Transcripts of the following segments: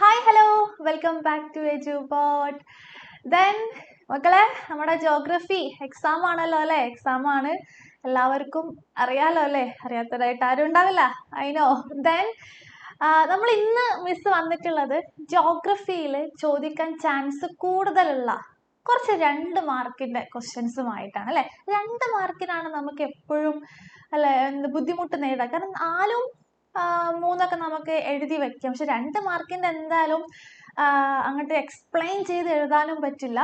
Hi hello welcome back to Edubot. Then മക്കളെ, നമ്മുടെ geography exam ആണല്ലോ അല്ലേ? എക്സാം ആണ്, എല്ലാവർക്കും അറിയാലോ അല്ലേ? അറിയാത്തതായിട്ട് ആരും ഉണ്ടാവില്ല, ഐനോ. ദെൻ നമ്മൾ ഇന്ന് മിസ് വന്നിട്ടുള്ളത് ജോഗ്രഫിയിൽ ചോദിക്കാൻ ചാൻസ് കൂടുതലുള്ള കുറച്ച് 2 മാർക്കിന്റെ ക്വസ്റ്റ്യൻസുമായിട്ടാണ് അല്ലെ. 2 മാർക്കിനാണ് നമുക്ക് എപ്പോഴും അല്ലെ ബുദ്ധിമുട്ട് നേരിടുക. കാരണം 4ഉം 3ഒക്കെ നമുക്ക് എഴുതി വെക്കാം, പക്ഷെ 2 മാർക്കിന്റെ എന്തായാലും അങ്ങോട്ട് എക്സ്പ്ലെയിൻ ചെയ്ത് എഴുതാനും പറ്റില്ല.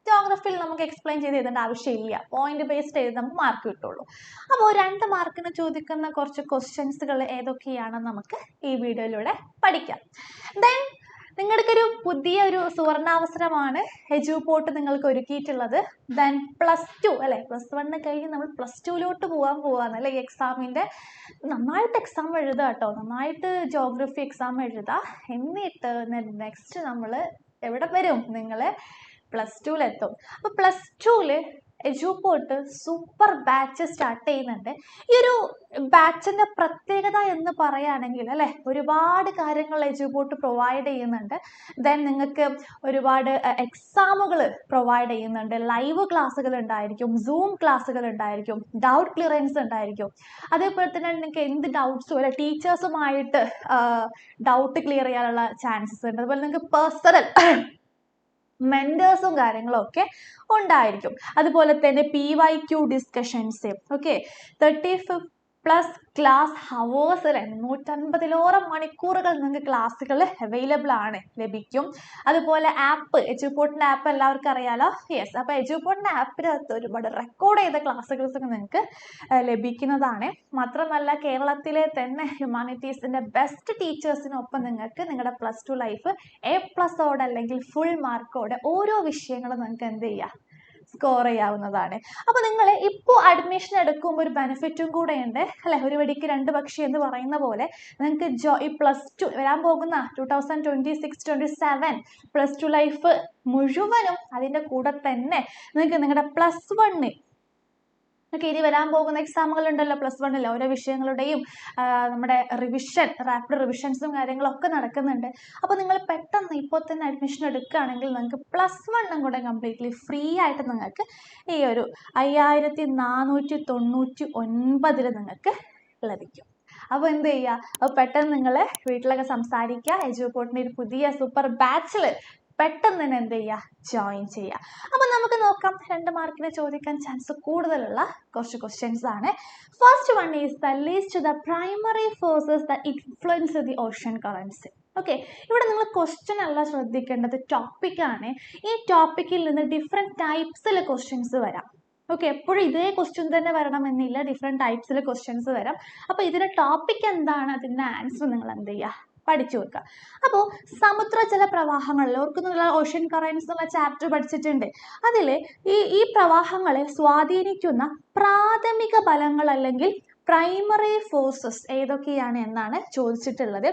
ജോഗ്രഫിയിൽ നമുക്ക് എക്സ്പ്ലെയിൻ ചെയ്ത് എഴുതേണ്ട ആവശ്യമില്ല, പോയിന്റ് ബേസ്ഡ് എഴുതി നമുക്ക് മാർക്ക് കിട്ടുള്ളൂ. അപ്പോൾ 2 മാർക്കിന് ചോദിക്കുന്ന കുറച്ച് ക്വസ്റ്റ്യൻസുകൾ ഏതൊക്കെയാണെന്ന് നമുക്ക് ഈ വീഡിയോയിലൂടെ പഠിക്കാം. ദെൻ നിങ്ങൾക്കൊരു പുതിയൊരു സുവർണാവസരമാണ് എജുപോർട്ട് നിങ്ങൾക്ക് ഒരുക്കിയിട്ടുള്ളത്. ദെൻ +2 അല്ലെ, +1 കഴിഞ്ഞ് നമ്മൾ +2ലോട്ട് പോവാന്ന് അല്ലെ. ഈ എക്സാമിന്റെ നന്നായിട്ട് എക്സാം എഴുതുക കേട്ടോ, നന്നായിട്ട് ജോഗ്രഫി എക്സാം എഴുതുക. എന്നിട്ട് നെക്സ്റ്റ് നമ്മൾ എവിടെ വരും? നിങ്ങൾ +2ലെത്തും. അപ്പോൾ +2ല് എജുപോർട്ട് സൂപ്പർ ബാച്ച് സ്റ്റാർട്ട് ചെയ്യുന്നുണ്ട്. ഈ ഒരു ബാച്ചിന്റെ പ്രത്യേകത എന്ന് പറയുകയാണെങ്കിൽ അല്ലെ, ഒരുപാട് കാര്യങ്ങൾ എജുപോർട്ട് പ്രൊവൈഡ് ചെയ്യുന്നുണ്ട്. ദെൻ നിങ്ങൾക്ക് ഒരുപാട് എക്സാമുകൾ പ്രൊവൈഡ് ചെയ്യുന്നുണ്ട്. ലൈവ് ക്ലാസ്സുകൾ ഉണ്ടായിരിക്കും, സൂം ക്ലാസ്സുകൾ ഉണ്ടായിരിക്കും, ഡൗട്ട് ക്ലിയറൻസ് ഉണ്ടായിരിക്കും. അതേപോലെ തന്നെ നിങ്ങൾക്ക് എന്ത് ഡൗട്ട്സും അല്ലെ ടീച്ചേഴ്സുമായിട്ട് ഡൗട്ട് ക്ലിയർ ചെയ്യാനുള്ള ചാൻസസ് ഉണ്ട്. അതുപോലെ നിങ്ങൾക്ക് പേഴ്സണൽ മെന്റേഴ്സും കാര്യങ്ങളും ഒക്കെ ഉണ്ടായിരിക്കും. അതുപോലെ തന്നെ PYQ discussions, okay, 35+ class hours അല്ലെ, 150ലോളം മണിക്കൂറുകൾ നിങ്ങൾക്ക് ക്ലാസ്സുകൾ അവൈലബിൾ ആണ്, ലഭിക്കും. അതുപോലെ ആപ്പ്, എജുപോർട്ടിന്റെ ആപ്പ് എല്ലാവർക്കും അറിയാലോ. യെസ്, അപ്പോൾ എജുപോർട്ടിന്റെ ആപ്പിനകത്ത് ഒരുപാട് റെക്കോർഡ് ചെയ്ത ക്ലാസ്സുകൾസ് ഒക്കെ നിങ്ങൾക്ക് ലഭിക്കുന്നതാണ്. മാത്രമല്ല കേരളത്തിലെ തന്നെ ഹ്യൂമാനിറ്റീസിന്റെ ബെസ്റ്റ് ടീച്ചേഴ്സിനൊപ്പം നിങ്ങൾക്ക് നിങ്ങളുടെ +2 ലൈഫ് A+ഓടെ അല്ലെങ്കിൽ ഫുൾ മാർക്കോടെ ഓരോ വിഷയങ്ങളും നിങ്ങൾക്ക് എന്ത് ചെയ്യാം, സ്കോർ ചെയ്യാവുന്നതാണ്. അപ്പോൾ നിങ്ങൾ ഇപ്പോൾ അഡ്മിഷൻ എടുക്കുമ്പോൾ ഒരു ബെനിഫിറ്റും കൂടെ ഉണ്ട് അല്ലെ. ഒരു വെടിക്ക് 2 പക്ഷി എന്ന് പറയുന്ന പോലെ നിങ്ങൾക്ക് ഈ +2 വരാൻ പോകുന്ന 2026-27 +2 ലൈഫ് മുഴുവനും അതിൻ്റെ കൂടെ തന്നെ നിങ്ങൾക്ക് നിങ്ങളുടെ +1 ഒക്കെ ഇനി വരാൻ പോകുന്ന എക്സാമുകൾ ഉണ്ടല്ലോ, +1ൽ ഓരോ വിഷയങ്ങളുടെയും നമ്മുടെ റാപ്പിഡ് റിവിഷൻസും കാര്യങ്ങളൊക്കെ നടക്കുന്നുണ്ട്. അപ്പോൾ നിങ്ങൾ പെട്ടെന്ന് ഇപ്പോൾ തന്നെ അഡ്മിഷൻ എടുക്കുകയാണെങ്കിൽ നിങ്ങൾക്ക് +1 കൂടെ കംപ്ലീറ്റ്ലി ഫ്രീ ആയിട്ട് നിങ്ങൾക്ക് ഈ ഒരു 5499 നിങ്ങൾക്ക് ലഭിക്കും. അപ്പോൾ എന്ത് ചെയ്യുക, അപ്പോൾ പെട്ടെന്ന് നിങ്ങൾ വീട്ടിലൊക്കെ സംസാരിക്കുക, എജുപോർട്ടിൻ്റെ ഒരു പുതിയ സൂപ്പർ ബാച്ചിൽ പെട്ടെന്ന് തന്നെ എന്ത് ചെയ്യുക, ജോയിൻ ചെയ്യുക. അപ്പോൾ നമുക്ക് നോക്കാം 2 മാർക്കിന് ചോദിക്കാൻ ചാൻസ് കൂടുതലുള്ള കുറച്ച് ക്വസ്റ്റ്യൻസ് ആണ്. First one is the list the primary forces the influence the ocean currents. Okay, ഇവിടെ നിങ്ങൾ ക്വസ്റ്റ്യൻ അല്ല ശ്രദ്ധിക്കേണ്ടത്, ടോപ്പിക്കാണ്. ഈ ടോപ്പിക്കിൽ നിന്ന് ഡിഫറെൻറ്റ് ടൈപ്സിൽ ക്വസ്റ്റ്യൻസ് വരാം. ഓക്കെ, എപ്പോഴും ഇതേ ക്വസ്റ്റ്യൻ തന്നെ വരണമെന്നില്ല, ഡിഫറെൻറ്റ് ടൈപ്സിൽ ക്വസ്റ്റ്യൻസ് വരാം. അപ്പോൾ ഇതിൻ്റെ ടോപ്പിക് എന്താണ്, അതിൻ്റെ ആൻസർ നിങ്ങൾ എന്ത് ചെയ്യുക, പഠിച്ചു വെക്കുക. അപ്പോൾ സമുദ്രജല പ്രവാഹങ്ങളിൽ ഓർക്കുന്നുള്ള ഓഷ്യൻ കറൻസ് എന്നുള്ള ചാപ്റ്റർ പഠിച്ചിട്ടുണ്ട്. അതിൽ ഈ പ്രവാഹങ്ങളെ സ്വാധീനിക്കുന്ന പ്രാഥമിക ബലങ്ങൾ അല്ലെങ്കിൽ പ്രൈമറി ഫോഴ്സസ് ഏതൊക്കെയാണ് എന്നാണ് ചോദിച്ചിട്ടുള്ളത്.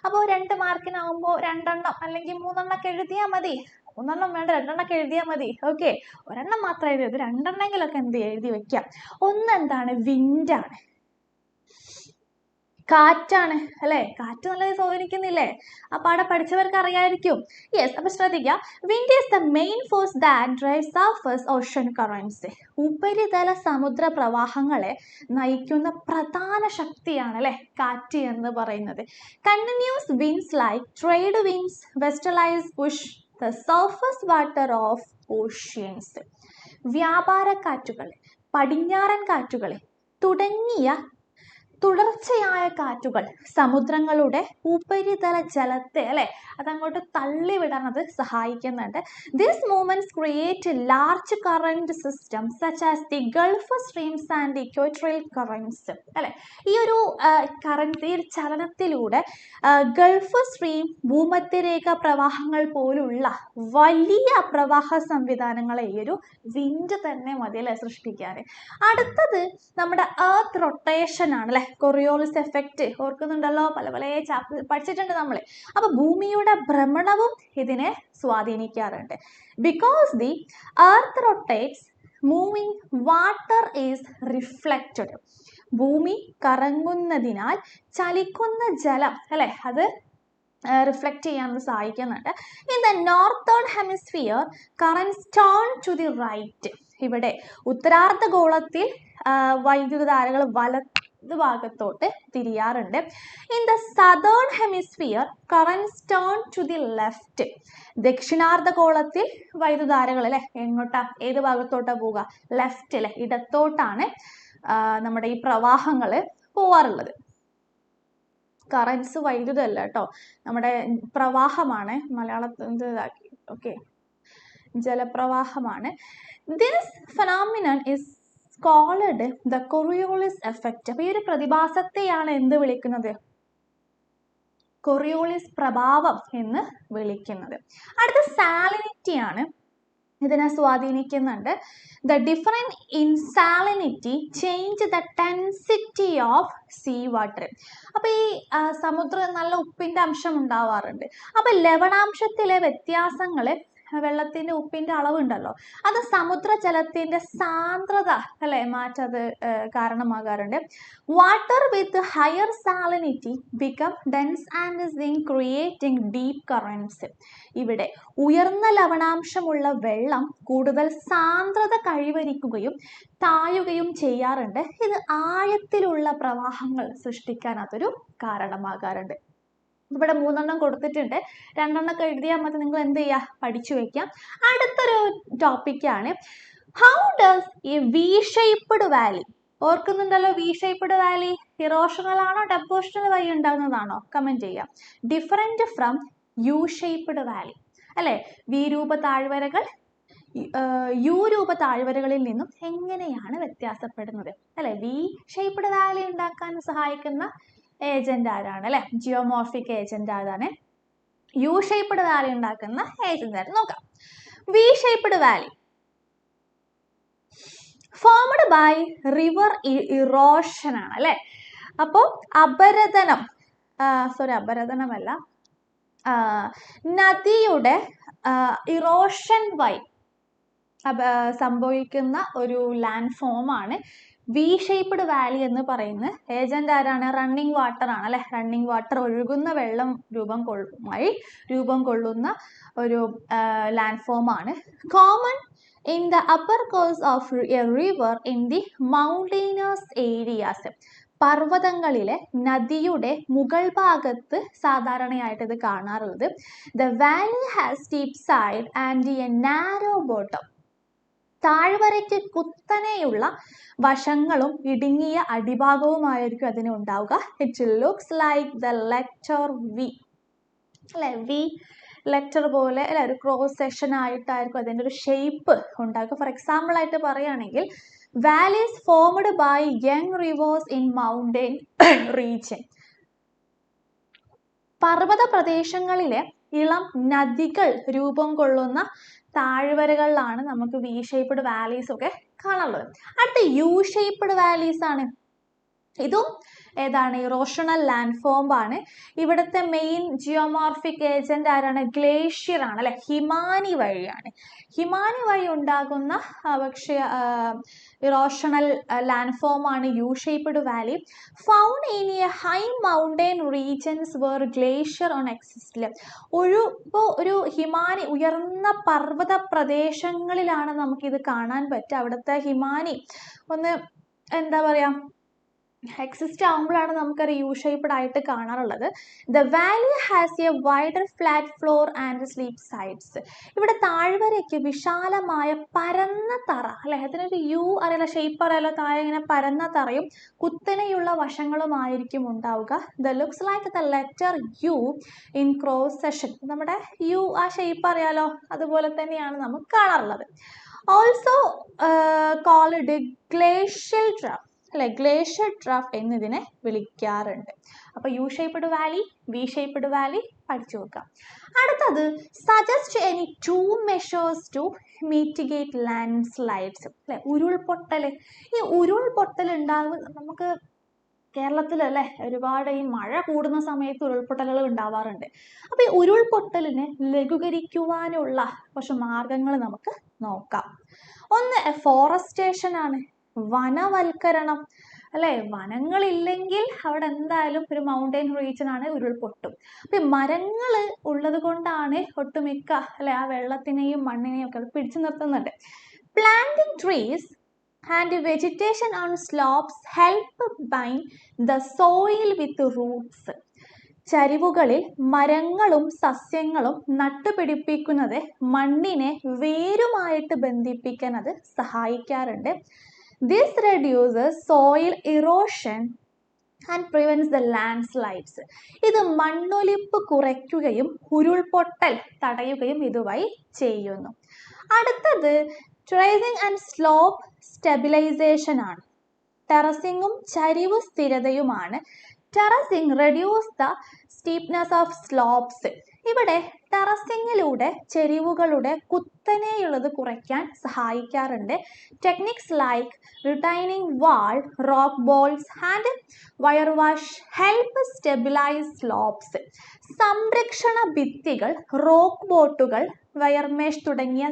അപ്പോൾ 2 മാർക്കിനാവുമ്പോൾ 2 അല്ലെങ്കിൽ 3 എഴുതിയാൽ മതി. 3 വേണ്ട, 2 എഴുതിയാൽ മതി. ഓക്കെ, 1 മാത്രം എഴുതിയത്, 2 എന്ത് എഴുതി വെക്കാം. ഒന്ന് എന്താണ്, വിൻഡാണ്, കാറ്റാണ് അല്ലെ. കാറ്റ് നല്ലത് സ്വാധീനിക്കുന്നില്ലേ, അപ്പോൾ അവിടെ പഠിച്ചവർക്ക് അറിയായിരിക്കും. യെസ്, അപ്പോൾ ശ്രദ്ധിക്കുക, wind is the main force that drives surface ocean currents. ഉപരിതല സമുദ്ര പ്രവാഹങ്ങളെ നയിക്കുന്ന പ്രധാന ശക്തിയാണ് അല്ലെ കാറ്റ് എന്ന് പറയുന്നത്. Continuous winds like trade winds westerlies push the surface water of oceans. വ്യാപാര കാറ്റുകൾ, പടിഞ്ഞാറൻ കാറ്റുകൾ തുടങ്ങിയ തുടർച്ചയായ കാറ്റുകൾ സമുദ്രങ്ങളുടെ ഉപരിതല ജലത്തെ അല്ലെ അതങ്ങോട്ട് തള്ളിവിടാൻ അത് സഹായിക്കുന്നുണ്ട്. This movements create large current system such as the Gulf streams and equatorial currents അല്ലെ. ഈ ഒരു കറന്റ്, ഈ ചലനത്തിലൂടെ ഗൾഫ് സ്ട്രീം, ഭൂമധ്യരേഖ പ്രവാഹങ്ങൾ പോലുള്ള വലിയ പ്രവാഹ സംവിധാനങ്ങളെ ഈ ഒരു വിൻഡ് തന്നെ മതി അല്ലെ സൃഷ്ടിക്കാൻ. അടുത്തത് നമ്മുടെ എർത്ത് റൊട്ടേഷൻ ആണ് അല്ലെ, കൊറിയോളിസ് എഫക്റ്റ് ഓർക്കുന്നുണ്ടല്ലോ, പല ചാപ്റ്റർ പഠിച്ചിട്ടുണ്ട് നമ്മൾ. അപ്പൊ ഭൂമിയുടെ ഭ്രമണവും ഇതിനെ സ്വാധീനിക്കാറുണ്ട്. Because the earth rotates moving water is reflected. ഭൂമി കറങ്ങുന്നതിനാൽ ചലിക്കുന്ന ജലം അല്ലെ അത് റിഫ്ലക്റ്റ് ചെയ്യാൻ സഹായിക്കുന്നുണ്ട്. In the northern hemisphere currents turn to the right. ഇവിടെ ഉത്തരാർദ്ധഗോളത്തിൽ വൈദ്യുതധാരകൾ വലതുഭാഗത്തോട്ട് തിരിയാറുണ്ട്. In the southern hemisphere currents turn to the left. ദക്ഷിണാർദ്ധഗോളത്തിൽ വൈദ്യുതധാരകൾ അല്ലെ എങ്ങോട്ടാ, ഏത് ഭാഗത്തോട്ടാ പോവുക? ലെഫ്റ്റ് അല്ലെ, ഇടത്തോട്ടാണ് നമ്മുടെ ഈ പ്രവാഹങ്ങൾ പോവാറുള്ളത്. കറൻസ് വൈദ്യുതല്ല കേട്ടോ, നമ്മുടെ പ്രവാഹമാണ്. മലയാളത്തിൽ ഇതാക്കി, ഓക്കെ, ജലപ്രവാഹമാണ്. This phenomenon is called the Coriolis effect. അപ്പൊ ഈ ഒരു പ്രതിഭാസത്തെയാണ് എന്ത് വിളിക്കുന്നത്? കൊറിയോളിസ് പ്രഭാവം എന്ന് വിളിക്കുന്നത്. അടുത്ത സാലിനിറ്റി ആണ്, ഇതിനെ സ്വാധീനിക്കുന്നുണ്ട്. The difference in salinity change the density of sea water. അപ്പൊ ഈ സമുദ്രം നല്ല ഉപ്പിന്റെ അംശം ഉണ്ടാവാറുണ്ട്. അപ്പൊ ലവണാംശത്തിലെ വ്യത്യാസങ്ങൾ, വെള്ളത്തിന്റെ ഉപ്പിന്റെ അളവുണ്ടല്ലോ, അത് സമുദ്രജലത്തിന്റെ സാന്ദ്രത അല്ലെ മാറ്റത് കാരണമാകാറുണ്ട്. Water with higher salinity become dense and sink creating deep currents. ഇവിടെ ഉയർന്ന ലവണാംശമുള്ള വെള്ളം കൂടുതൽ സാന്ദ്രത കൈവരിക്കുകയും താഴുകയും ചെയ്യാറുണ്ട്. ഇത് ആഴത്തിലുള്ള പ്രവാഹങ്ങൾ സൃഷ്ടിക്കാൻ അതൊരു കാരണമാകാറുണ്ട്. ഇവിടെ 3 കൊടുത്തിട്ടുണ്ട്, 2 എഴുതിയാൽ മതി. നിങ്ങൾ എന്ത് ചെയ്യുക, പഠിച്ചു വെക്കാം. അടുത്തൊരു ടോപ്പിക്കാണ്, how does a V shaped valley. ഓർക്കുന്നുണ്ടല്ലോ, വി ഷേപ്പ്ഡ് വാലി ഇറോഷണൽ ആണോ ഡെപ്പോഷണൽ വഴി ഉണ്ടാകുന്നതാണോ? കമന്റ് ചെയ്യാം. Different from U shaped valley അല്ലെ. വി രൂപ താഴ്വരകൾ യു രൂപ താഴ്വരകളിൽ നിന്നും എങ്ങനെയാണ് വ്യത്യാസപ്പെടുന്നത് അല്ലെ? വി ഷേപ്പ്ഡ് വാലി ഉണ്ടാക്കാൻ സഹായിക്കുന്ന ഏജന്റ് ആരാണ് അല്ലെ? ജിയോമോർഫിക് ഏജന്റ് ആരാണ്? യു ഷേപ്പ്ഡ് വാലി ഉണ്ടാക്കുന്ന ഏജന്റ് ആര് നോക്കാം. V shaped valley formed by river erosion ആണ് അല്ലെ. അപ്പോൾ അപരദനമല്ല, നദിയുടെ ഇറോഷൻ വഴി സംഭവിക്കുന്ന ഒരു ലാൻഡ് ഫോം ആണ് വി ഷേപ്പ്ഡ് വാലി എന്ന് പറയുന്നത്. ഏജന്റ് ആരാണ്? റണ്ണിങ് വാട്ടർ ആണ് അല്ലെ. റണ്ണിങ് വാട്ടർ, ഒഴുകുന്ന വെള്ളം രൂപം കൊള്ളുന്ന ഒരു ലാൻഡ് ഫോം ആണ്. Common in the upper course of a river in the mountainous areas. പർവ്വതങ്ങളിലെ നദിയുടെ മുകൾ ഭാഗത്ത് സാധാരണയായിട്ട് ഇത് കാണാറുള്ളത്. The valley has steep side and a narrow bottom. താഴ്വരയ്ക്ക് കുത്തനെയുള്ള വശങ്ങളും ഇടുങ്ങിയ അടിഭാഗവുമായിരിക്കും അതിന് ഉണ്ടാവുക. It looks like the letter V അല്ലെ. വി ലെറ്റർ പോലെ അല്ലെ, ഒരു ക്രോസ് സെക്ഷൻ ആയിട്ടായിരിക്കും അതിൻ്റെ ഒരു ഷേപ്പ് ഉണ്ടാക്കുക. ഫോർ എക്സാമ്പിൾ ആയിട്ട് പറയുകയാണെങ്കിൽ, valleys formed by young rivers in mountain region. പർവ്വത പ്രദേശങ്ങളിലെ ഇളം നദികൾ രൂപം കൊള്ളുന്ന താഴ്വരകളിലാണ് നമുക്ക് വി ഷേപ്പ്ഡ് വാലീസ് ഒക്കെ കാണാനുള്ളത്. അടുത്ത യു ഷേപ്പ്ഡ് വാലീസ് ആണ്. ഇതും ഏതാണ്? ഇറോഷണൽ ലാൻഡ് ഫോം ആണ്. ഇവിടുത്തെ മെയിൻ ജിയോമോർഫിക് ഏജന്റ് ആരാണ്? ഗ്ലേഷ്യർ ആണ് അല്ലെ. ഹിമാനി വഴിയാണ്. ഹിമാനി വഴി ഉണ്ടാകുന്ന ഇറോഷണൽ ലാൻഡ് ഫോം ആണ് U shaped valley. Found in a high mountain regions where glacier on exist. ഒരു ഹിമാനി, ഉയർന്ന പർവ്വത പ്രദേശങ്ങളിലാണ് നമുക്കിത് കാണാൻ പറ്റുക. അവിടുത്തെ ഹിമാനി ഒന്ന് എന്താ പറയാ, എക്സിസ്റ്റ് ആകുമ്പോഴാണ് നമുക്കൊരു യു ഷേപ്പ്ഡ് ആയിട്ട് കാണാറുള്ളത്. The Valley has A wider flat floor and sleep sides. ഇവിടെ താഴ്വരയ്ക്ക് വിശാലമായ പരന്ന തറ അല്ലെ. അതിനൊരു യു അറിയാലോ, ഷേപ്പ് അറിയാലോ, താഴെ ഇങ്ങനെ പരന്ന തറയും കുത്തനെയുള്ള വശങ്ങളുമായിരിക്കും ഉണ്ടാവുക. The looks like the letter U in cross section. നമ്മുടെ യു ആ ഷേപ്പ് അറിയാലോ, അതുപോലെ തന്നെയാണ് നമുക്ക് കാണാറുള്ളത്. ഓൾസോ കോൾഡ് ഗ്ലേഷ്യൽ ട്രാപ്പ് അല്ലെ. ഗ്ലേഷ്യർ ട്രാഫ് എന്നതിനെ വിളിക്കാറുണ്ട്. അപ്പൊ U shaped valley, V shaped valley പഠിച്ചു വെക്കാം. അടുത്തത്, suggest any 2 measures to mitigate landslides അല്ലെ. ഉരുൾപൊട്ടൽ. ഈ ഉരുൾപൊട്ടൽ ഉണ്ടാകുമ്പോൾ നമുക്ക് കേരളത്തിൽ അല്ലെ ഒരുപാട് ഈ മഴ കൂടുന്ന സമയത്ത് ഉരുൾപൊട്ടലുകൾ ഉണ്ടാവാറുണ്ട്. അപ്പൊ ഈ ഉരുൾപൊട്ടലിനെ ലഘൂകരിക്കുവാനുള്ള കുറച്ച് മാർഗങ്ങൾ നമുക്ക് നോക്കാം. ഒന്ന് ഫോറസ്റ്റേഷൻ ആണ്, വനവൽക്കരണം. അല്ലെ? വനങ്ങളില്ലെങ്കിൽ അവിടെ എന്തായാലും ഒരു മൗണ്ടൈൻ റീജിയൻ ആണ്, ഉരുൾപൊട്ടും. അപ്പൊ മരങ്ങൾ ഉള്ളത് കൊണ്ടാണ് ഒട്ടുമിക്ക അല്ലെ ആ വെള്ളത്തിനെയും മണ്ണിനെയും ഒക്കെ പിടിച്ചു നിർത്തുന്നുണ്ട്. Planting trees and vegetation on slopes help bind the soil with roots. ചരിവുകളിൽ മരങ്ങളും സസ്യങ്ങളും നട്ടുപിടിപ്പിക്കുന്നത് മണ്ണിനെ വേരുമായിട്ട് ബന്ധിപ്പിക്കാൻ അത് സഹായിക്കാറുണ്ട്. This reduces soil erosion and prevents the landslides. ഇത് മണ്ണൊലിപ്പ് കുറയ്ക്കുകയും ഉരുൾപൊട്ടൽ തടയുകയും ഇതുവഴി ചെയ്യുന്നു. അടുത്തത് terracing and slope stabilization ആണ്. ടെറസിങ്ങും ചരിവ് സ്ഥിരതയുമാണ്. Terracing reduce the steepness of slopes. ഇവിടെ ടെറസിങ്ങിലൂടെ ചെരിവുകളുടെ കുത്തനെയുള്ളത് കുറയ്ക്കാൻ സഹായിക്കാറുണ്ട്. Techniques like retaining wall, rock balls and wire wash help stabilise slopes. സംരക്ഷണ ഭിത്തികൾ, റോക്ക് ബോട്ടുകൾ, വയർമേഷ് തുടങ്ങിയ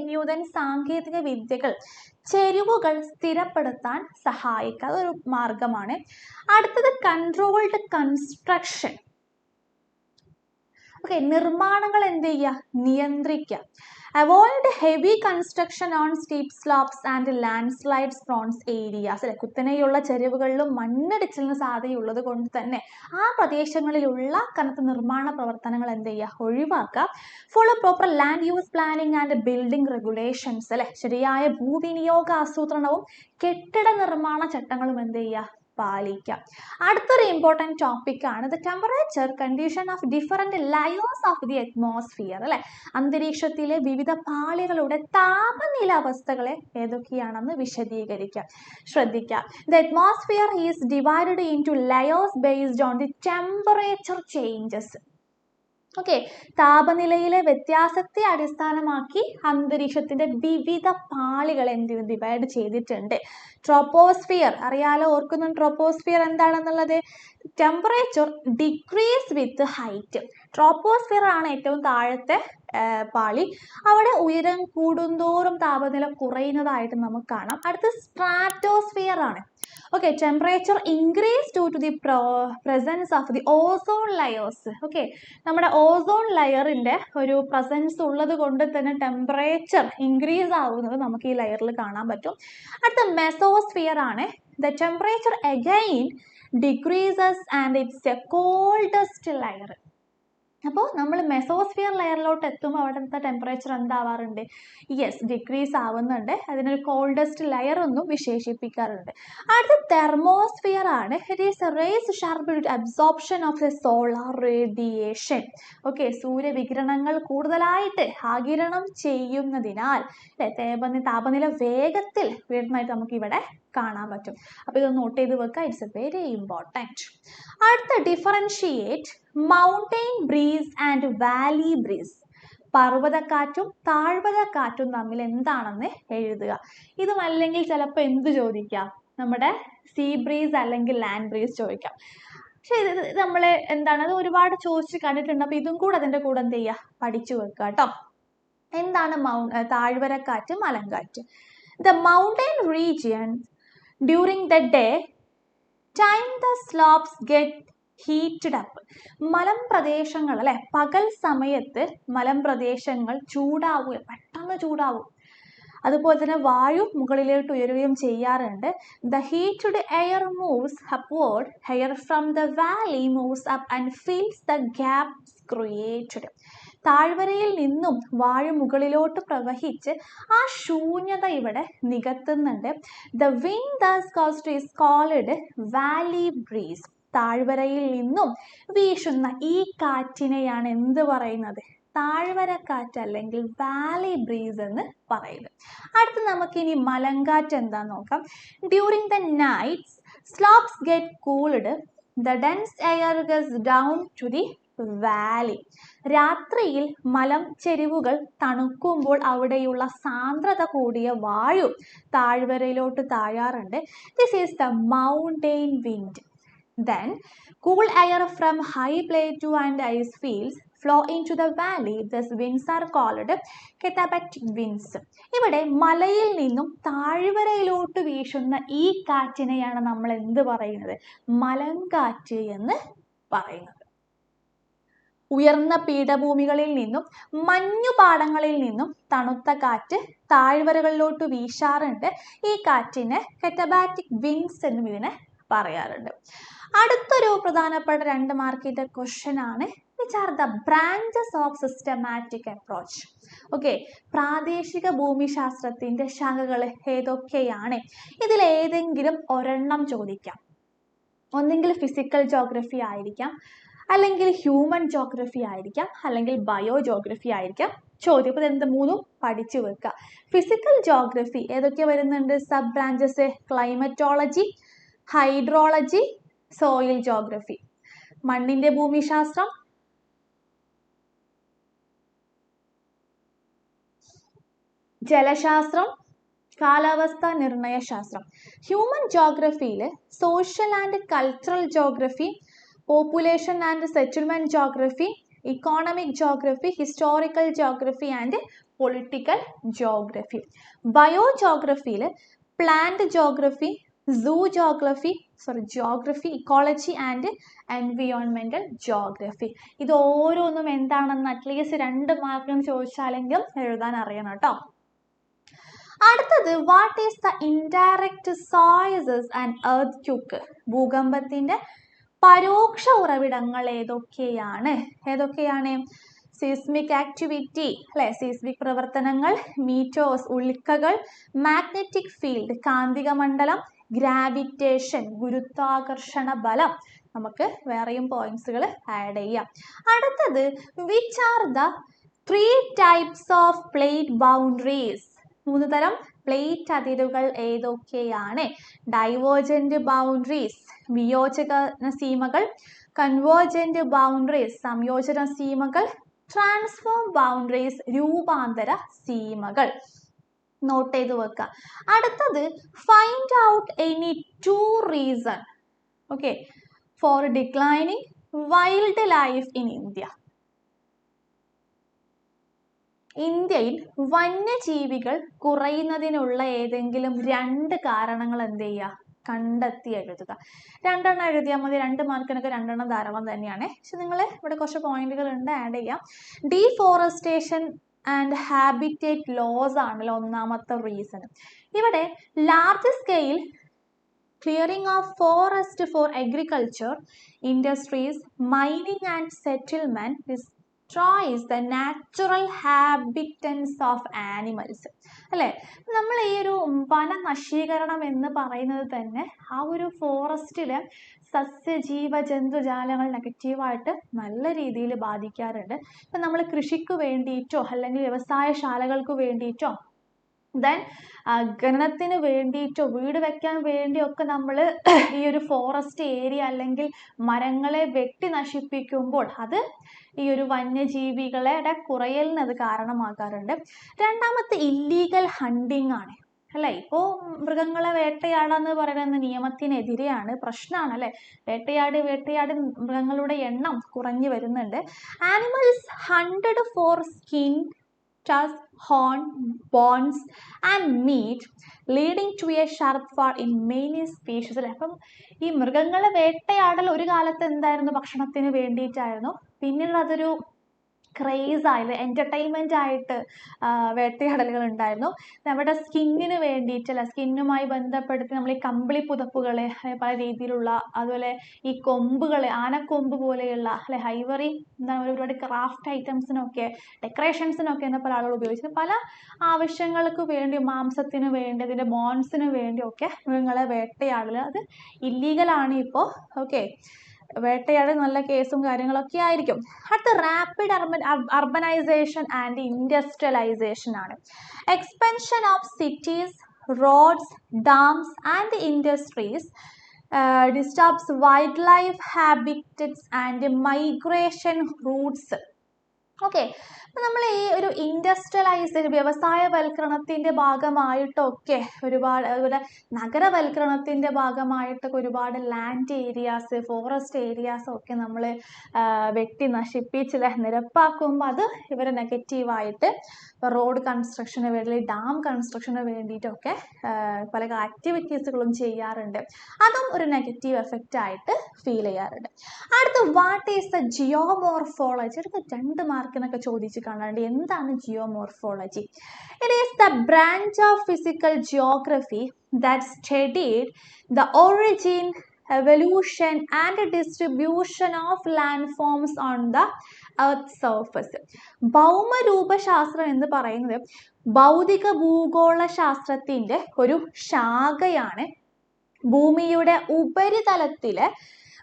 ന്യൂതൻ സാങ്കേതിക വിദ്യകൾ ചെരിവുകൾ സ്ഥിരപ്പെടുത്താൻ സഹായിക്കുന്ന ഒരു മാർഗമാണ്. അടുത്തത് കൺട്രോൾഡ് കൺസ്ട്രക്ഷൻ. ഓക്കെ, നിർമ്മാണങ്ങൾ എന്ത് ചെയ്യുക? നിയന്ത്രിക്കുക. Avoid heavy construction on steep slopes and land slides prawns areas. അല്ലെ, കുത്തനെയുള്ള ചെരിവുകളിലും മണ്ണിടിച്ചിലിന് സാധ്യതയുള്ളത് കൊണ്ട് തന്നെ ആ പ്രദേശങ്ങളിലുള്ള കനത്ത നിർമ്മാണ പ്രവർത്തനങ്ങൾ എന്ത് ചെയ്യുക? ഒഴിവാക്കുക. Follow proper land use planning and building regulations. അല്ലെ, ശരിയായ ഭൂവിനിയോഗ ആസൂത്രണവും കെട്ടിട നിർമ്മാണ ചട്ടങ്ങളും എന്ത് ചെയ്യുക? പാലിക്കാം. അടുത്തൊരു ഇമ്പോർട്ടൻറ്റ് ടോപ്പിക് ആണ് the temperature condition of different layers of the atmosphere. അല്ലെ, അന്തരീക്ഷത്തിലെ വിവിധ പാളികളുടെ താപനില അവസ്ഥകളെ ഏതൊക്കെയാണെന്ന് വിശദീകരിക്കാം. ശ്രദ്ധിക്കാം. The atmosphere is divided into layers based on the temperature changes. Okay, താപനിലയിലെ വ്യത്യാസത്തെ അടിസ്ഥാനമാക്കി അന്തരീക്ഷത്തിന്റെ വിവിധ പാളികൾ എന്തിനു ഡിവൈഡ് ചെയ്തിട്ടുണ്ട്. ട്രോപ്പോസ്ഫിയർ അറിയാലോ, ഓർക്കുന്നു ട്രോപ്പോസ്ഫിയർ എന്താണെന്നുള്ളത്. ടെമ്പറേച്ചർ ഡിക്രീസ് വിത്ത് ഹൈറ്റ്. ട്രോപ്പോസ്ഫിയർ ആണ് ഏറ്റവും താഴത്തെ പാളി. അവിടെ ഉയരം കൂടുന്തോറും താപനില കുറയുന്നതായിട്ട് നമുക്ക് കാണാം. അടുത്ത് സ്ട്രാറ്റോസ്ഫിയർ ആണ്. Okay, temperature increase due to the presence of the ozone layers. Okay, നമ്മുടെ ഓസോൺ ലെയറിന്റെ ഒരു പ്രസൻസ് ഉള്ളത് കൊണ്ട് തന്നെ ടെമ്പറേച്ചർ ഇൻക്രീസ് ആവുന്നത് നമുക്ക് ഈ ലെയറിൽ കാണാൻ പറ്റും. അടുത്ത മെസോസ്ഫിയർ ആണ്. The temperature again decreases and it's A coldest layer. അപ്പോൾ നമ്മൾ മെസോസ്ഫിയർ ലെയറിലോട്ട് എത്തുമ്പോൾ അവിടുത്തെ ടെമ്പറേച്ചർ എന്താവാറുണ്ട്? യെസ്, ഡിക്രീസ് ആവുന്നുണ്ട്. അതിനൊരു കോൾഡസ്റ്റ് ലെയർ ഒന്നും വിശേഷിപ്പിക്കാറുണ്ട്. അടുത്ത തെർമോസ്ഫിയർ ആണ്. It is rays sharp absorption of the solar radiation. Okay, സൂര്യവികിരണങ്ങൾ കൂടുതലായിട്ട് ആഗിരണം ചെയ്യുന്നതിനാൽ താപനില വേഗത്തിൽ ഉയർന്നതായിട്ട് നമുക്ക് ഇവിടെ കാണാൻ പറ്റും. അപ്പോൾ ഇത് നോട്ട് ചെയ്ത് വെക്കുക. It's a very important. അടുത്ത differentiate mountain breeze and valley breeze. പർവ്വതക്കാറ്റും താഴ്വരക്കാറ്റും തമ്മിൽ എന്താണെന്ന് എഴുതുക. ഇതും അല്ലെങ്കിൽ ചിലപ്പോൾ എന്ത് ചോദിക്കാം? നമ്മുടെ സീ ബ്രീസ് അല്ലെങ്കിൽ ലാൻഡ് ബ്രീസ് ചോദിക്കാം. പക്ഷെ ഇത് നമ്മൾ എന്താണ്, അത് ഒരുപാട് ചോദിച്ച് കണ്ടിട്ടുണ്ട്. അപ്പോൾ ഇതും കൂടെ അതിൻ്റെ കൂടെ എന്ത് ചെയ്യുക? പഠിച്ചു വെക്കുക കേട്ടോ. എന്താണ് താഴ്വരക്കാറ്റ്, മലങ്കാറ്റ്? The mountain region during the day time the slopes get heated up. മലമ്പ്രദേശങ്ങൾ അല്ലെ, പകൽ സമയത്ത് മലമ്പ്രദേശങ്ങൾ ചൂടാവുക, പെട്ടെന്ന് ചൂടാവും. അതുപോലെ തന്നെ വായു മുകളിലോട്ട് ഉയരുകയും ചെയ്യാറുണ്ട്. The heated air moves upward. Air from the valley moves up and fills the gaps created. താഴ്വരയിൽ നിന്നും വായു മുകളിലോട്ട് പ്രവഹിച്ച് ആ ശൂന്യത ഇവിടെ നികത്തുന്നുണ്ട്. The wind thus caused is called valley breeze. താഴ്വരയിൽ നിന്നും വീശുന്ന ഈ കാറ്റിനെയാണ് എന്ത് പറയുന്നത്? താഴ്വരക്കാറ്റ് അല്ലെങ്കിൽ വാലി ബ്രീസ് എന്ന് പറയുന്നത്. അടുത്ത് നമുക്കിനി മലങ്കാറ്റ് എന്താന്ന് നോക്കാം. During the nights slopes get cooled. The dense air goes down to the valley. രാത്രിയിൽ മലം ചെരിവുകൾ തണുക്കുമ്പോൾ അവിടെയുള്ള സാന്ദ്രത കൂടിയ വായു താഴ്വരയിലോട്ട് താഴാറുണ്ട്. This is the mountain wind. Then cool air from high plateau and ice fields flow into the valley. These winds are called katabatic winds. ഇവിടെ മലയിൽ നിന്നും താഴ്വരയിലോട്ട് വീശുന്ന ഈ കാറ്റിനെയാണ് നമ്മൾ എന്ത് പറയുന്നത്? മലങ്കാറ്റ് എന്ന് പറയുന്നത്. ഉയർന്ന പീഠഭൂമികളിൽ നിന്നും മഞ്ഞുപാടങ്ങളിൽ നിന്നും തണുത്ത കാറ്റ് താഴ്വരകളിലോട്ട് വീശാറുണ്ട്. ഈ കാറ്റിനെ കറ്റാബാറ്റിക് വിൻഡ്സ് എന്നും ഇതിനെ പറയാറുണ്ട്. അടുത്തൊരു പ്രധാനപ്പെട്ട 2 മാർക്കിന്റെ ക്വസ്റ്റ്യൻ ആണ്, which are the branches of systematic approach. Okay, പ്രാദേശിക ഭൂമിശാസ്ത്രത്തിന്റെ ശാഖകൾ ഏതൊക്കെയാണ്? ഇതിൽ ഏതെങ്കിലും ഒരെണ്ണം ചോദിക്കാം. ഒന്നെങ്കിൽ ഫിസിക്കൽ ജോഗ്രഫി ആയിരിക്കാം, അല്ലെങ്കിൽ ഹ്യൂമൻ ജോഗ്രഫി ആയിരിക്കാം, അല്ലെങ്കിൽ ബയോ ജോഗ്രഫി ആയിരിക്കാം ചോദ്യം. അപ്പോൾ എന്ത് 3ഉം പഠിച്ചു വെക്കുക. ഫിസിക്കൽ ജോഗ്രഫി ഏതൊക്കെ വരുന്നുണ്ട്? Sub branches climatology, hydrology, soil geography. മണ്ണിന്റെ ഭൂമിശാസ്ത്രം, ജലശാസ്ത്രം, കാലാവസ്ഥ നിർണയ ശാസ്ത്രം. ഹ്യൂമൻ ജോഗ്രഫിയിൽ social and cultural geography, population and settlement geography, economic geography, historical geography and political geography. Bio ജോഗ്രഫിയിൽ plant geography, geography, ecology and എൻവിയോൺമെന്റൽ ജോഗ്രഫി. ഇത് ഓരോന്നും എന്താണെന്ന് അറ്റ്ലീസ്റ്റ് 2 മാർക്കിന് ചോദിച്ചാലെങ്കിലും എഴുതാൻ അറിയണം കേട്ടോ. അടുത്തത് what is the indirect sources and earth. ഭൂകമ്പത്തിന്റെ പരോക്ഷ ഉറവിടങ്ങൾ ഏതൊക്കെയാണ്? സീസ്മിക് ആക്ടിവിറ്റി, അല്ലെ, സീസ്മിക് പ്രവർത്തനങ്ങൾ, മീറ്റേഴ്സ് ഉൽക്കകൾ, മാഗ്നറ്റിക് ഫീൽഡ് കാന്തിക മണ്ഡലം, ഗ്രാവിറ്റേഷൻ ഗുരുത്വാകർഷണ ബലം. നമുക്ക് വേറെയും പോയിന്റ്സുകൾ ആഡ് ചെയ്യാം. അടുത്തത് which are the 3 types of plate boundaries? 3 തരം പ്ലേറ്റ് അതിരുകൾ ഏതൊക്കെയാണ്? ഡൈവേർജന്റ് ബൗണ്ടറീസ് വിയോജക സീമകൾ, കൺവേർജന്റ് ബൗണ്ടറീസ് സംയോജന സീമകൾ, ട്രാൻസ്ഫോം ബൗണ്ടറീസ് രൂപാന്തര സീമകൾ. നോട്ട് ചെയ്ത് വെക്കുക. അടുത്തത് find out any 2 reason for declining wildlife in India. ഇന്ത്യയിൽ വന്യജീവികൾ കുറയുന്നതിനുള്ള ഏതെങ്കിലും 2 കാരണങ്ങൾ എന്ത് ചെയ്യുക? കണ്ടെത്തി എഴുതുക. 2 എണ്ണം എഴുതിയാൽ മതി. 2 മാർക്കിനൊക്കെ 2 എണ്ണം ധാരാളം തന്നെയാണ്. പക്ഷെ നിങ്ങൾ ഇവിടെ കുറച്ച് പോയിന്റുകൾ ഉണ്ട്, ആഡ് ചെയ്യാം. ഡീഫോറസ്റ്റേഷൻ ആൻഡ് ഹാബിറ്റേറ്റ് ലോസ് ആണല്ലോ ഒന്നാമത്തെ റീസൺ. ഇവിടെ large scale clearing of forest for agriculture, industries, mining and settlement destroys the natural habitats of animals. അല്ലേ, നമ്മൾ ഈ ഒരു വനനശീകരണം എന്ന് പറയുന്നത് തന്നെ ആ ഒരു ഫോറസ്റ്റിലെ സസ്യജീവ ജന്തുജാലങ്ങൾ നെഗറ്റീവായിട്ട് നല്ല രീതിയിൽ ബാധിക്കാറുണ്ട്. ഇപ്പം നമ്മൾ കൃഷിക്ക് വേണ്ടിയിട്ടോ അല്ലെങ്കിൽ വ്യവസായശാലകൾക്ക് വേണ്ടിയിട്ടോ ദെൻ ഖനനത്തിന് വേണ്ടിയിട്ടോ വീട് വെക്കാൻ വേണ്ടിയൊക്കെ നമ്മൾ ഈ ഒരു ഫോറസ്റ്റ് ഏരിയ അല്ലെങ്കിൽ മരങ്ങളെ വെട്ടി നശിപ്പിക്കുമ്പോൾ അത് ഈ ഒരു വന്യജീവികളുടെ കുറയലിന് അത് കാരണമാകാറുണ്ട്. രണ്ടാമത്തെ ഇല്ലീഗൽ ഹണ്ടിങ് ആണ്, അല്ലേ. ഇപ്പോൾ മൃഗങ്ങളെ വേട്ടയാടാന്ന് പറയുന്നത് നിയമത്തിനെതിരെയാണ്, പ്രശ്നമാണ്, അല്ലേ. വേട്ടയാടി മൃഗങ്ങളുടെ എണ്ണം കുറഞ്ഞു വരുന്നുണ്ട്. Animals hunted for skin, tusk, horn, bones and meat leading to a sharp fall in many species. അപ്പം ഈ മൃഗങ്ങളെ വേട്ടയാടൽ ഒരു കാലത്ത് എന്തായിരുന്നു? ഭക്ഷണത്തിന് വേണ്ടിയിട്ടായിരുന്നു. പിന്നീട് അതൊരു ക്രേസ് ആയത്, എൻ്റർടൈൻമെൻ്റ് ആയിട്ട് വേട്ടയാടലുകൾ ഉണ്ടായിരുന്നു. നമ്മുടെ സ്കിന്നിന് വേണ്ടിയിട്ടല്ല, സ്കിന്നുമായി ബന്ധപ്പെടുത്തി നമ്മൾ ഈ കമ്പിളി പുതപ്പുകളെ പല രീതിയിലുള്ള, അതുപോലെ ഈ കൊമ്പുകളെ, ആനക്കൊമ്പ് പോലെയുള്ള അല്ലെ ഹൈവറി എന്താണ് ഒരുപാട് ക്രാഫ്റ്റ് ഐറ്റംസിനൊക്കെ ഡെക്കറേഷൻസിനൊക്കെ എന്ന പല ആളുകൾ ഉപയോഗിച്ചത്. പല ആവശ്യങ്ങൾക്ക് വേണ്ടി, മാംസത്തിന് വേണ്ടി, അതിൻ്റെ ബോൺസിന് വേണ്ടിയൊക്കെ മൃഗങ്ങളെ വേട്ടയാടൽ അത് ഇല്ലീഗലാണ് ഇപ്പോൾ. വേട്ടയാടൽ നല്ല കേസും കാര്യങ്ങളൊക്കെ ആയിരിക്കും. അടുത്ത റാപ്പിഡ് അർബനൈസേഷൻ ആൻഡ് ഇൻഡസ്ട്രിയലൈസേഷൻ ആണ്. Expansion of cities, roads, dams and industries disturbs wildlife habitats and migration routes. Okay, അപ്പം നമ്മൾ ഈ ഒരു ഇൻഡസ്ട്രിയലൈസേഷൻ വ്യവസായവൽക്കരണത്തിൻ്റെ ഭാഗമായിട്ടൊക്കെ ഒരുപാട്, അതുപോലെ നഗരവൽക്കരണത്തിൻ്റെ ഭാഗമായിട്ടൊക്കെ ഒരുപാട് ലാൻഡ് ഏരിയാസ്, ഫോറസ്റ്റ് ഏരിയാസ് ഒക്കെ നമ്മൾ വെട്ടി നശിപ്പിച്ച് നിരപ്പാക്കുമ്പോൾ അത് ഇവർ നെഗറ്റീവായിട്ട് റോഡ് കൺസ്ട്രക്ഷന് വേണ്ടി, ഡാം കൺസ്ട്രക്ഷന് വേണ്ടിയിട്ടൊക്കെ പല ആക്ടിവിറ്റീസുകളും ചെയ്യാറുണ്ട്. അതും ഒരു നെഗറ്റീവ് എഫക്റ്റ് ആയിട്ട് ഫീൽ ചെയ്യാറുണ്ട്. അടുത്ത വാട്ട് ഈസ് ദ ജിയോമോർഫോളജി? അടുത്ത 2 മാർക്കിനൊക്കെ ചോദിച്ച് കാണാറുണ്ട്. എന്താണ് geomorphology? It is the branch of physical geography that studied the origin, evolution and distribution of landforms on the earth surface. ഭൗമരൂപശാസ്ത്രം എന്ന് പറയുന്നത് ഭൗതിക ഭൂഗോള ശാസ്ത്രത്തിന്റെ ഒരു ശാഖയാണ്. ഭൂമിയുടെ ഉപരിതലത്തിലെ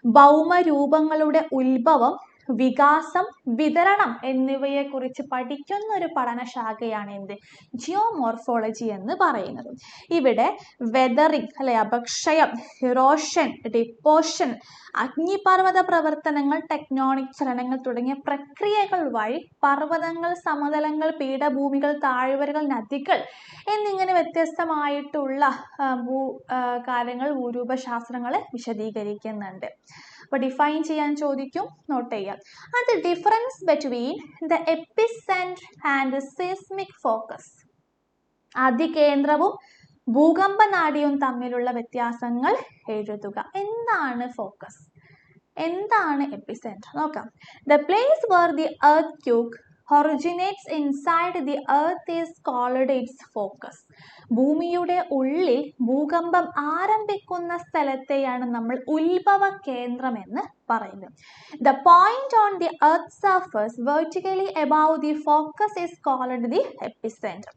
ഭൗമരൂപങ്ങളുടെ ഉത്ഭവം, വികാസം, വിതരണം എന്നിവയെ കുറിച്ച് പഠിക്കുന്ന ഒരു പഠനശാഖയാണ് എന്ത്? ജിയോമോർഫോളജി എന്ന് പറയുന്നത്. ഇവിടെ വെതറിംഗ് അല്ലെ, അപക്ഷയം, ഇറോഷൻ, ഡിപ്പോഷൻ, അഗ്നിപർവ്വത പ്രവർത്തനങ്ങൾ, ടെക്ടോണിക് ചലനങ്ങൾ തുടങ്ങിയ പ്രക്രിയകൾ വഴി പർവ്വതങ്ങൾ, സമതലങ്ങൾ, പീഠഭൂമികൾ, താഴ്വരകൾ, നദികൾ എന്നിങ്ങനെ വ്യത്യസ്തമായിട്ടുള്ള കാര്യങ്ങൾ ഭൂരൂപശാസ്ത്രങ്ങളെ വിശദീകരിക്കുന്നുണ്ട്. അപ്പോൾ ഡിഫൈൻ ചെയ്യാൻ ചോദിക്കും, നോട്ട് ചെയ്യാം. അത് difference between the epicentre and seismic focus. അതികേന്ദ്രവും ഭൂകമ്പ നാഡിയും തമ്മിലുള്ള വ്യത്യാസങ്ങൾ എഴുതുക. എന്താണ് ഫോക്കസ്? എന്താണ് എപ്പിസെന്റർ? നോക്കാം. The place where the earthquake originates inside the earth is called its focus. ഭൂമിയുടെ ഉള്ളിൽ ഭൂകമ്പം ആരംഭിക്കുന്ന സ്ഥലത്തെയാണ് നമ്മൾ ഉത്ഭവ കേന്ദ്രം എന്ന് പറയുന്നത്. The point on the earth surface vertically above the focus is called the epicenter.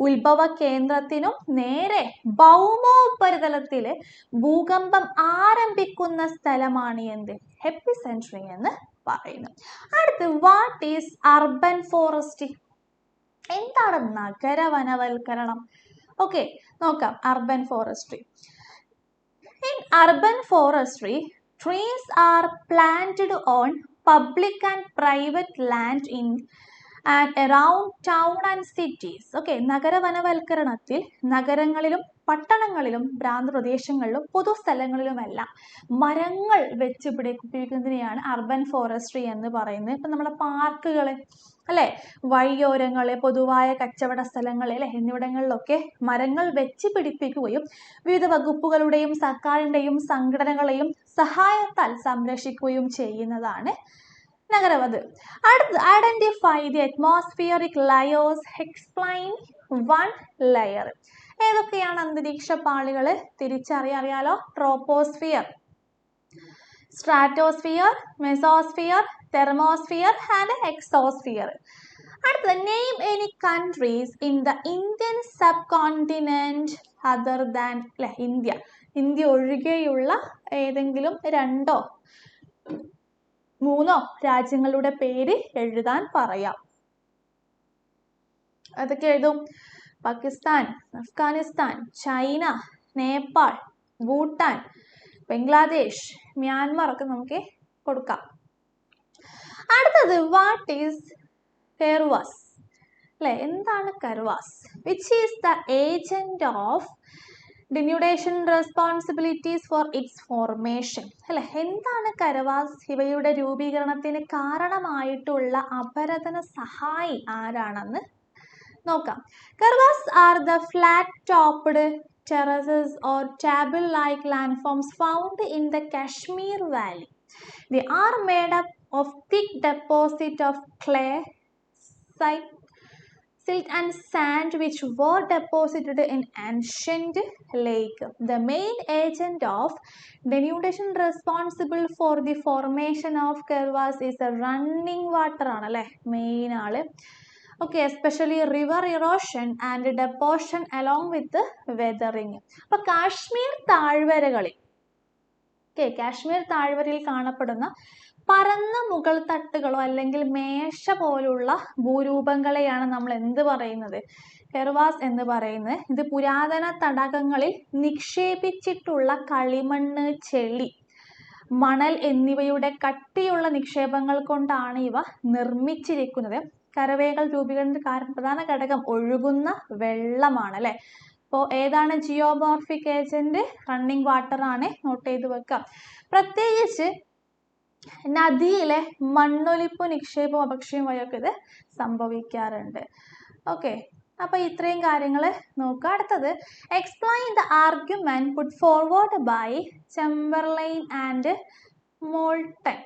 ഉത്ഭവ കേന്ദ്രത്തിനും നേരെ ഭൗമോപരിതലത്തിലെ ഭൂകമ്പം ആരംഭിക്കുന്ന സ്ഥലമാണ് എന്ത്? എപ്പിസെന്റർ എന്ന് പറയുന്നു. അടുത്ത് വാട്ട് ഈസ് അർബൻ ഫോറസ്ട്രി? എന്താണ് നഗരവനവൽക്കരണം? ഓക്കെ, നോക്കാം. Urban forestry. In urban forestry trees are planted on public and private land in and around town and cities. Okay, നഗരവനവൽക്കരണത്തിൽ നഗരങ്ങളിലും പട്ടണങ്ങളിലും പ്രാന്തപ്രദേശങ്ങളിലും പൊതുസ്ഥലങ്ങളിലുമെല്ലാം മരങ്ങൾ വെച്ച് പിടിപ്പിക്കുന്നതിനെയാണ് അർബൻ ഫോറസ്ട്രി എന്ന് പറയുന്നത്. ഇപ്പം നമ്മുടെ പാർക്കുകൾ അല്ലെ, വഴിയോരങ്ങള്, പൊതുവായ കച്ചവട സ്ഥലങ്ങള് അല്ലെ, എന്നിവിടങ്ങളിലൊക്കെ മരങ്ങൾ വെച്ച് പിടിപ്പിക്കുകയും വിവിധ വകുപ്പുകളുടെയും സർക്കാരിൻ്റെയും സംഘടനകളെയും സഹായത്താൽ സംരക്ഷിക്കുകയും ചെയ്യുന്നതാണ് നഗരവത്. അടുത്ത് identify the atmospheric layers, explain one layer. ഏതൊക്കെയാണ് അന്തരീക്ഷ പാളികള്? തിരിച്ചറിയാലോ. Troposphere, stratosphere, mesosphere, thermosphere and exosphere. അടുത്തത് name any countries in the Indian subcontinent other than India. India ഒഴികെയുള്ള ഏതെങ്കിലും 2 3 രാജ്യങ്ങളുടെ പേര് എഴുതാൻ പറയാം. അതൊക്കെ എഴുതും. പാകിസ്ഥാൻ, അഫ്ഗാനിസ്ഥാൻ, ചൈന, നേപ്പാൾ, ഭൂട്ടാൻ, ബംഗ്ലാദേശ്, മ്യാൻമർ ഒക്കെ നമുക്ക് കൊടുക്കാം. അടുത്തത് വാട്ട് ഈസ് കെർവാസ് അല്ലെ? എന്താണ് karewas? Which is the agent of denudation responsibilities for its formation അല്ലെ? എന്താണ് കെർവാസ്? ഇവയുടെ രൂപീകരണത്തിന് കാരണമായിട്ടുള്ള അപരദന സഹായി ആരാണെന്ന് നോക്കാം. Karewas are the flat topped terraces or table like landforms found in the Kashmir Valley. They are made up of thick deposit of clay, silt and sand which were deposited in ancient lake. The main agent of denudation responsible for the formation of crevasse is the running water ആണ് അല്ലേ main ആള്. Okay, especially river erosion and deposition along with the weathering. അപ്പോൾ കാശ്മീർ താഴ്വരകളിൽ കാശ്മീർ താഴ്വരയിൽ കാണപ്പെടുന്ന പരന്ന മുകൾ തട്ടുകളോ അല്ലെങ്കിൽ മേശ പോലുള്ള ഭൂരൂപങ്ങളെയാണ് നമ്മൾ എന്ത് പറയുന്നത്? കെർവാസ് എന്ന് പറയുന്നത്. ഇത് പുരാതന തടാകങ്ങളിൽ നിക്ഷേപിച്ചിട്ടുള്ള കളിമണ്ണ്, ചെളി, മണൽ എന്നിവയുടെ കട്ടിയുള്ള നിക്ഷേപങ്ങൾ കൊണ്ടാണ് ഇവ നിർമ്മിച്ചിരിക്കുന്നത്. കരവേഗൽ രൂപീകരണത്തിന് കാരണം പ്രധാന ഘടകം ഒഴുകുന്ന വെള്ളമാണ് അല്ലെ. അപ്പോൾ ഏതാണ് ജിയോമോർഫിക് ഏജന്റ്? റണ്ണിങ് വാട്ടർ ആണ്. നോട്ട് ചെയ്ത് വെക്കാം. പ്രത്യേകിച്ച് നദിയിലെ മണ്ണൊലിപ്പ് നിക്ഷേപം അപക്ഷയം വഴിയൊക്കെ ഇത് സംഭവിക്കാറുണ്ട്. ഓക്കെ, അപ്പൊ ഇത്രയും കാര്യങ്ങൾ നോക്കുക. അടുത്തത് explain the argument put forward by Chamberlin and Moulton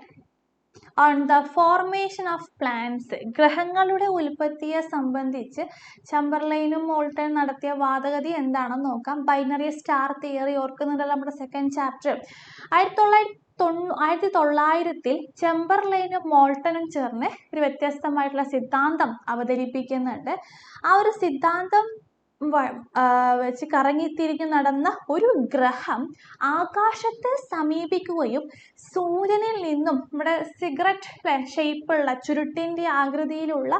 on the formation of plants. ഗ്രഹങ്ങളുടെ ഉൽപ്പത്തിയെ സംബന്ധിച്ച് ചാംബർലൈനും മോൾട്ടൺ നടത്തിയ വാദഗതി എന്താണെന്ന് നോക്കാം. ബൈനറി സ്റ്റാർ തിയറി ഓർക്കുന്നുണ്ടല്ലോ നമ്മുടെ സെക്കൻഡ് ചാപ്റ്റർ. 1900 ചാംബർലൈനും മോൾട്ടനും ചേർന്ന് ഒരു വ്യത്യസ്തമായിട്ടുള്ള സിദ്ധാന്തം അവതരിപ്പിക്കുന്നുണ്ട്. ആ ഒരു സിദ്ധാന്തം വെച്ച് കറങ്ങിത്തിരിഞ്ഞ് നടന്ന ഒരു ഗ്രഹം ആകാശത്തെ സമീപിക്കുകയും സൂര്യനിൽ നിന്നും നമ്മുടെ സിഗരറ്റ് ഷേപ്പുള്ള ചുരുട്ടിൻ്റെ ആകൃതിയിലുള്ള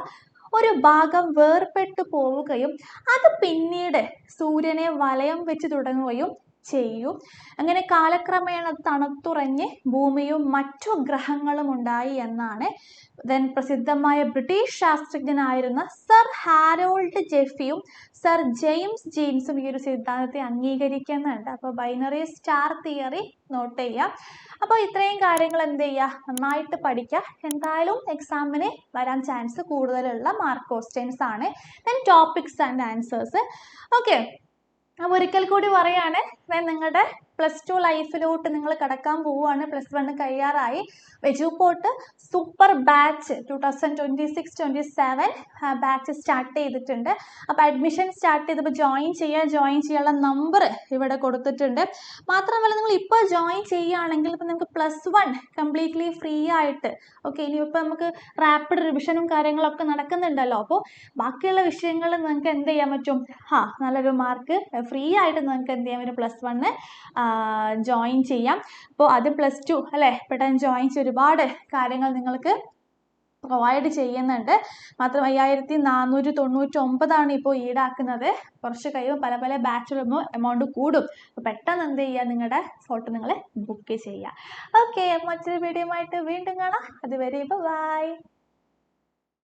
ഒരു ഭാഗം വേർപെട്ടു പോവുകയും അത് പിന്നീട് സൂര്യനെ വലയം വെച്ച് തുടങ്ങുകയും ചെയ്യും. അങ്ങനെ കാലക്രമേണ തണുത്തുറഞ്ഞ് ഭൂമിയും മറ്റു ഗ്രഹങ്ങളും ഉണ്ടായി എന്നാണ് പ്രസിദ്ധമായ ബ്രിട്ടീഷ് ശാസ്ത്രജ്ഞനായിരുന്ന സർ ഹാരോൾഡ് ജെഫിയും സർ ജെയിംസ് ജീൻസും ഈ ഒരു സിദ്ധാന്തത്തെ അംഗീകരിക്കുന്നുണ്ട്. അപ്പോൾ ബൈനറി സ്റ്റാർ തിയറി നോട്ട് ചെയ്യുക. അപ്പോൾ ഇത്രയും കാര്യങ്ങൾ എന്ത് ചെയ്യുക, നന്നായിട്ട് പഠിക്കുക. എന്തായാലും എക്സാമിന് വരാൻ ചാൻസ് കൂടുതലുള്ള മാർക്ക് ക്വസ്റ്റ്യൻസ് ആണ്. Then topics and answers. Okay, അപ്പോൾ ഒരിക്കൽ കൂടി പറയാണ്, നിങ്ങളുടെ +2 ലൈഫിലോട്ട് നിങ്ങൾ കടക്കാൻ പോവുകയാണ്. +1 കഴിയാറായി. Eduport super batch 2026-27 batch start ചെയ്തിട്ടുണ്ട്. അപ്പോൾ അഡ്മിഷൻ സ്റ്റാർട്ട് ചെയ്തപ്പോൾ ജോയിൻ ചെയ്യാനുള്ള നമ്പർ ഇവിടെ കൊടുത്തിട്ടുണ്ട്. മാത്രമല്ല നിങ്ങൾ ഇപ്പോൾ ജോയിൻ ചെയ്യുകയാണെങ്കിൽ ഇപ്പോൾ നിങ്ങൾക്ക് +1 കംപ്ലീറ്റ്ലി ഫ്രീ ആയിട്ട്, ഓക്കെ, ഇനിയിപ്പോൾ നമുക്ക് റാപ്പിഡ് റിവിഷനും കാര്യങ്ങളൊക്കെ നടക്കുന്നുണ്ടല്ലോ. അപ്പോൾ ബാക്കിയുള്ള വിഷയങ്ങൾ നിങ്ങൾക്ക് എന്ത് ചെയ്യാൻ പറ്റും, നല്ലൊരു മാർക്ക് ഫ്രീ ആയിട്ട് നിങ്ങൾക്ക് എന്ത് ചെയ്യാൻ പറ്റും, +1 ജോയിൻ ചെയ്യാം. അപ്പോൾ അത് +2 അല്ലേ, പെട്ടെന്ന് ജോയിൻ ചെയ്ത് ഒരുപാട് കാര്യങ്ങൾ നിങ്ങൾക്ക് പ്രൊവൈഡ് ചെയ്യുന്നുണ്ട്. മാത്രം 5499 ഇപ്പോൾ ഈടാക്കുന്നത്. കുറച്ച് കഴിയുമ്പോൾ പല പല ബാച്ചിലും എമൗണ്ട് കൂടും. അപ്പോൾ പെട്ടെന്ന് എന്ത് ചെയ്യുക, നിങ്ങളുടെ സ്ലോട്ട് നിങ്ങൾ ബുക്ക് ചെയ്യുക. ഓക്കെ, മറ്റൊരു വീഡിയോ ആയിട്ട് വീണ്ടും കാണാം. അതുവരെ ബൈ.